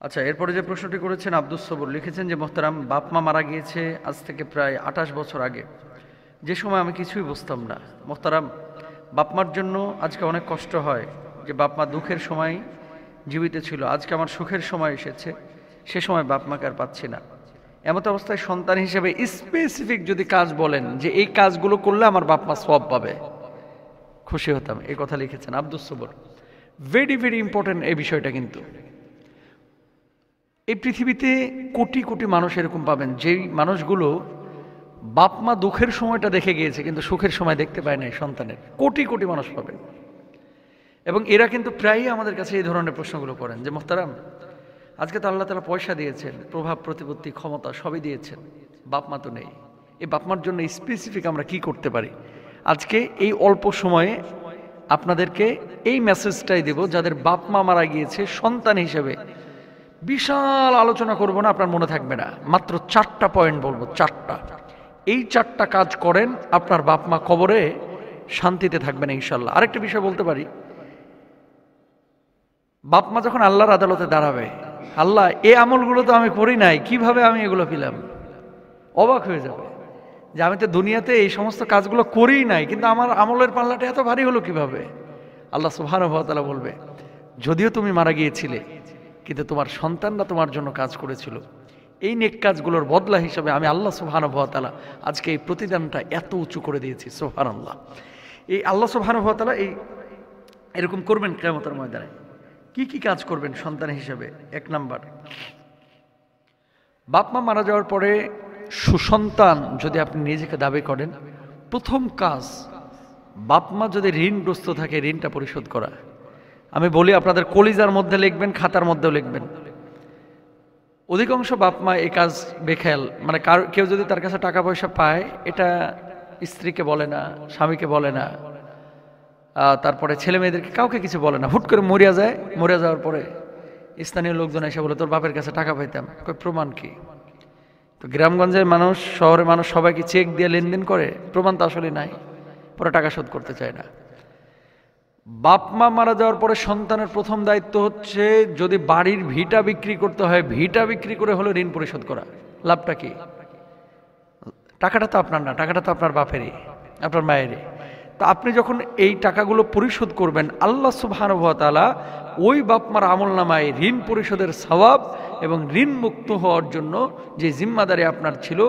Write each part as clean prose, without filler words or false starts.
আচ্ছা, এরপরে যে প্রশ্নটি করেছেন আব্দুস সবুর লিখেছেন যে মোহতারাম, বাপ মা মারা গিয়েছে আজ থেকে প্রায় 28 বছর আগে। যে সময় আমি কিছুই বুঝতাম না। মোহতারাম, বাপ মার জন্য আজকে অনেক কষ্ট হয় যে বাপ মা দুঃখের সময় জীবিত ছিল, আজকে আমার সুখের সময় এসেছে, সে সময় বাপ মাকে আর পাচ্ছি না। এমত অবস্থায় সন্তান হিসেবে স্পেসিফিক যদি কাজ বলেন যে এই কাজগুলো করলে আমার বাপ মা সওয়াব পাবে, খুশি হতাম। এই কথা লিখেছেন Abdus Sabur. Very very important এই বিষয়টা। কিন্তু এই পৃথিবীতে কোটি কোটি মানুষ এরকম পাবেন যেই মানুষগুলো বাপ মা দুঃখের সময়টা দেখে গিয়েছে কিন্তু সুখের সময় দেখতে পায় নাই সন্তানের। কোটি কোটি মানুষ পাবেন, এবং এরা কিন্তু প্রায়ই আমাদের কাছে এই ধরনের প্রশ্নগুলো করেন যে মোহতারাম, আজকে তো আল্লাহ তাআলা পয়সা দিয়েছেন, প্রভাব প্রতিপত্তি ক্ষমতা সবই দিয়েছেন, বাপ মা তো নেই। এই বাপ মার জন্য স্পেসিফিক আমরা কি করতে পারি? আজকে এই অল্প সময়ে আপনাদেরকে এই মেসেজটাই দেব, যাদের বাপ মা মারা গিয়েছে সন্তান হিসেবে বিশাল আলোচনা করব না, আপনার মনে থাকবে না। মাত্র 4টা পয়েন্ট বলবো, 4টা। এই 4টা কাজ করেন, আপনার বাপ মা কবরে শান্তিতে থাকবেন ইনশাল্লাহ। আরেকটা বিষয় বলতে পারি, বাপ মা যখন আল্লাহর আদালতে দাঁড়াবে, আল্লাহ এই আমলগুলো তো আমি করি নাই, কিভাবে আমি এগুলো পেলাম? অবাক হয়ে যাবে যে আমি তো দুনিয়াতে এই সমস্ত কাজগুলো করিই নাই, কিন্তু আমার আমলের পাল্লাটা এত ভারী হলো কিভাবে? আল্লাহ সুবহানাহু ওয়া তাআলা বলবে, যদিও তুমি মারা গিয়েছিলে কিন্তু তোমার সন্তানরা তোমার জন্য কাজ করেছিল, এই নেক কাজগুলোর বদলা হিসাবে আমি আল্লাহ সুবহানাহু ওয়া তাআলা আজকে এই প্রতিদানটা এত উঁচু করে দিয়েছি। সুবহানাল্লাহ। এই আল্লাহ সুবহানাহু ওয়া তাআলা এরকম করবেন কিয়ামতের ময়দানে। কি কি কাজ করবেন সন্তান হিসেবে? 1 নাম্বার, বাপ মা মারা যাওয়ার পরে সুসন্তান যদি আপনি নিজেকে দাবি করেন, প্রথম কাজ বাপ মা যদি ঋণগ্রস্ত থাকে ঋণটা পরিশোধ করা। আমি বলি আপনাদের কলিজার মধ্যে লিখবেন, খাতার মধ্যেও লিখবেন। অধিকাংশ বাপ মা এই কাজ বেখেয়াল, মানে কেউ যদি তার কাছে টাকা পয়সা পায়, এটা স্ত্রীকে বলে না, স্বামীকে বলে না, তারপরে ছেলে মেয়েদেরকে কাউকে কিছু বলে না। হুট করে মরিয়া যায়, মরিয়া যাওয়ার পরে স্থানীয় লোকজন এসে বলে তোর বাপের কাছে টাকা পাইতাম। প্রমাণ কি? তো গ্রামগঞ্জের মানুষ, শহরের মানুষ সবাই কি চেক দিয়ে লেনদেন করে? প্রমাণ তো আসলে নাই, পরে টাকা শোধ করতে চায় না। বাপ মা মারা যাওয়ার পরে সন্তানের প্রথম দায়িত্ব হচ্ছে, যদি বাড়ির ভিটা বিক্রি করতে হয়, ভিটা বিক্রি করে হলো ঋণ পরিশোধ করা। লাভটা কি? টাকাটা তো আপনার না, টাকাটা তো আপনার বাপেরই, আপনার মায়েরই। তা আপনি যখন এই টাকাগুলো পরিশোধ করবেন, আল্লাহ সুবহানাহু ওয়া তাআলা ওই বাপ মার আমলনামায় ঋণ পরিশোধের সওয়াব এবং ঋণ মুক্ত হওয়ার জন্য যে জিম্মাদারি আপনার ছিল,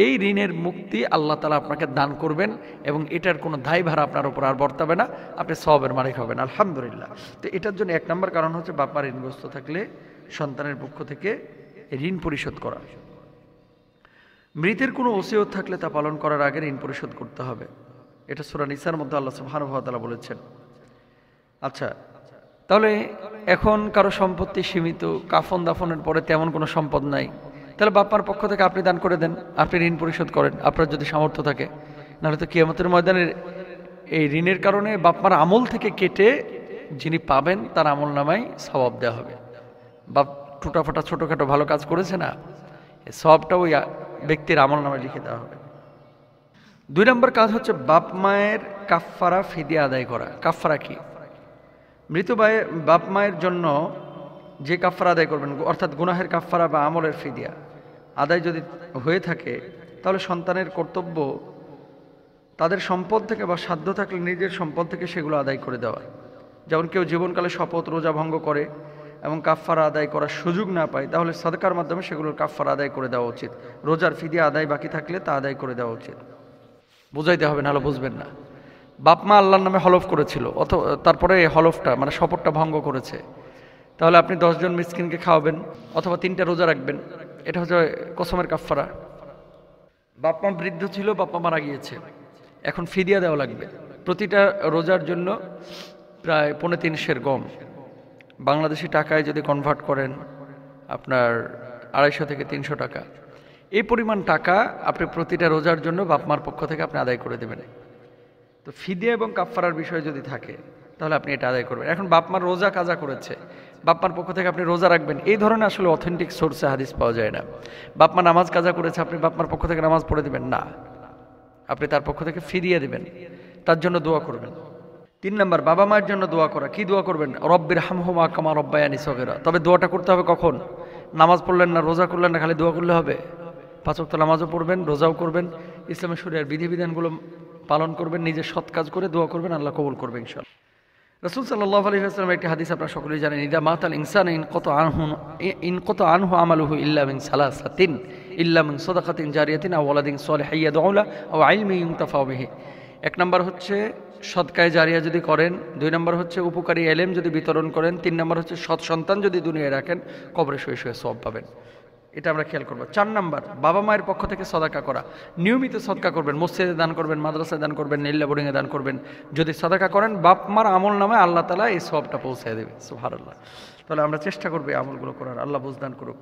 এই ঋণের মুক্তি আল্লাহ তাআলা আপনাকে দান করবেন, এবং এটার কোনো দায়ভার আপনার উপর আর বর্তাবে না, আপনি সওয়াবের মালিক হবেন আলহামদুলিল্লাহ। তো এটার জন্য 1 নম্বর কারণ হচ্ছে বাপ মা ঋণগ্রস্ত থাকলে সন্তানের পক্ষ থেকে ঋণ পরিশোধ করা। মৃতের কোনো ওসিয়ত থাকলে তা পালন করার আগে ঋণ পরিশোধ করতে হবে। এটা সূরা নিসার মধ্যে আল্লাহ সুবহানাহু ওয়া তাআলা বলেছেন। আচ্ছা, তাহলে এখন কারো সম্পত্তি সীমিত, কাফন দাফনের পরে তেমন কোনো সম্পদ নাই, তাহলে বাপ্পার পক্ষ থেকে আপনি দান করে দেন, আপনি ঋণ পরিশোধ করেন আপনার যদি সামর্থ্য থাকে। নাহলে তো কিয়ামতের ময়দানে এই ঋণের কারণে বাপ্পার আমল থেকে কেটে যিনি পাবেন তার আমল নামায় সওয়াব দেওয়া হবে। বাপ টুটাফাটা ছোটোখাটো ভালো কাজ করেছে না, এই সওয়াবটা ওই ব্যক্তির আমল নামায় লিখে দেওয়া হবে। 2 নম্বর কাজ হচ্ছে বাপ মায়ের কাফফারা ফিদিয়া আদায় করা। কাফফারা কি? মৃত বাপ মায়ের জন্য যে কাফফারা আদায় করবেন, অর্থাৎ গুনাহের কাফফারা বা আমলের ফিদিয়া আদায় যদি হয়ে থাকে, তাহলে সন্তানের কর্তব্য তাদের সম্পদ থেকে বা সাধ্য থাকলে নিজের সম্পদ থেকে সেগুলো আদায় করে দেওয়া। যেমন কেউ জীবনকালে শপথ রোজা ভঙ্গ করে এবং কাফফারা আদায় করার সুযোগ না পায়, তাহলে সাদকার মাধ্যমে সেগুলোর কাফফারা আদায় করে দেওয়া উচিত। রোজার ফিদিয়া আদায় বাকি থাকলে তা আদায় করে দেওয়া উচিত। বুঝাইতে হবে, নাহলে বুঝবেন না। বাপ মা আল্লাহর নামে হলফ করেছিল, তারপরে এই হলফটা মানে শপথটা ভঙ্গ করেছে, তাহলে আপনি 10 জন মিসকিনকে খাওয়াবেন অথবা 3টা রোজা রাখবেন। এটা হচ্ছে কসমের কাফফারা। বাপ মা বৃদ্ধ ছিল, বাপ মা মারা গিয়েছে, এখন ফিদিয়া দেওয়া লাগবে। প্রতিটা রোজার জন্য প্রায় 3.25 সের গম, বাংলাদেশি টাকায় যদি কনভার্ট করেন আপনার 250 থেকে 300 টাকা। এই পরিমাণ টাকা আপনি প্রতিটা রোজার জন্য বাপ মার পক্ষ থেকে আপনি আদায় করে দেবেন। তো ফিদিয়া এবং কাফফারার বিষয় যদি থাকে তাহলে আপনি এটা আদায় করবেন। এখন বাপ মার রোজা কাজা করেছে, বাপ মার পক্ষ থেকে আপনি রোজা রাখবেন, এই ধরনের আসলে অথেন্টিক সোর্সে হাদিস পাওয়া যায় না। বাপ মা নামাজ কাজা করেছে, আপনি বাপ মার পক্ষ থেকে নামাজ পড়ে দেবেন না, আপনি তার পক্ষ থেকে ফিদিয়া দিবেন, তার জন্য দোয়া করবেন। 3 নম্বর, বাবা মায়ের জন্য দোয়া করা। কি দোয়া করবেন? রব্বির হামহুমা কামা রব্বায়ানি সগীরা। তবে দোয়াটা করতে হবে কখন? নামাজ পড়লেন না, রোজা করলেন না, খালি দোয়া করলে হবে? 5 ওয়াক্ত নামাজও পড়বেন, রোজাও করবেন, ইসলামের শরীয়তের বিধিবিধানগুলো পালন করবেন, নিজের সৎ কাজ করে দোয়া করবেন, আল্লাহ কবুল করবে ইনশাআল্লাহ। রাসূল সাল্লাল্লাহু আলাইহি ওয়াসাল্লামের একটি হাদিস আপনারা সকলেই জানেন, ইদা মাতাল ইনসান ইনকাতা আনহু আমালুহু ইল্লা মিন সালাসাতিন, ইল্লা মিন সাদাকাতিন জারিয়াতিন আও ওয়ালাদিন সালিহিন ইয়াদউ লা আও ইলমিন ইউনতাফাউ বিহি। 1 নম্বর হচ্ছে সদকায়ে জারিয়া যদি করেন, 2 নম্বর হচ্ছে উপকারী এলেম যদি বিতরণ করেন, 3 নম্বর হচ্ছে সৎ সন্তান যদি দুনিয়ায় রাখেন, কবরে শুয়ে শুয়ে সওয়াব পাবেন। এটা আমরা খেয়াল করবো। 4 নম্বর, বাবা মায়ের পক্ষ থেকে সদাকা করা। নিয়মিত সদকা করবেন, মসজিদে দান করবেন, মাদ্রাসায় দান করবেন, নীল্লা বোর্ডিংয়ে দান করবেন। যদি সদাকা করেন, বাপ মার আমল নামে আল্লাহ তাআলা এই সওয়াবটা পৌঁছে দেবে। সুবহানাল্লাহ। তাহলে আমরা চেষ্টা করবো এই আমলগুলো করার। আল্লাহ বুঝদান করুক।